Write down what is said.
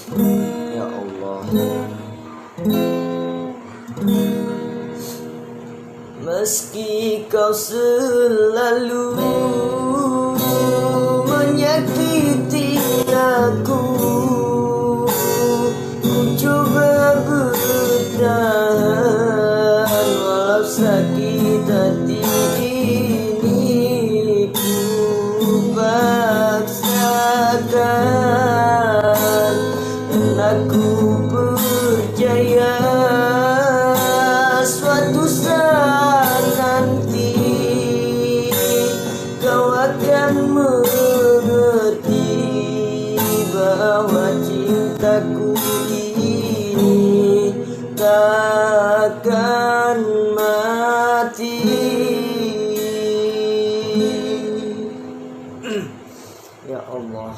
Ya Allah, meski kau selalu menyakiti aku, ku coba bertahan walau sakit hati ini ku paksakan, dan aku percaya suatu saat nanti kau akan mengerti bahwa cintaku ini takkan mati. Ya Allah.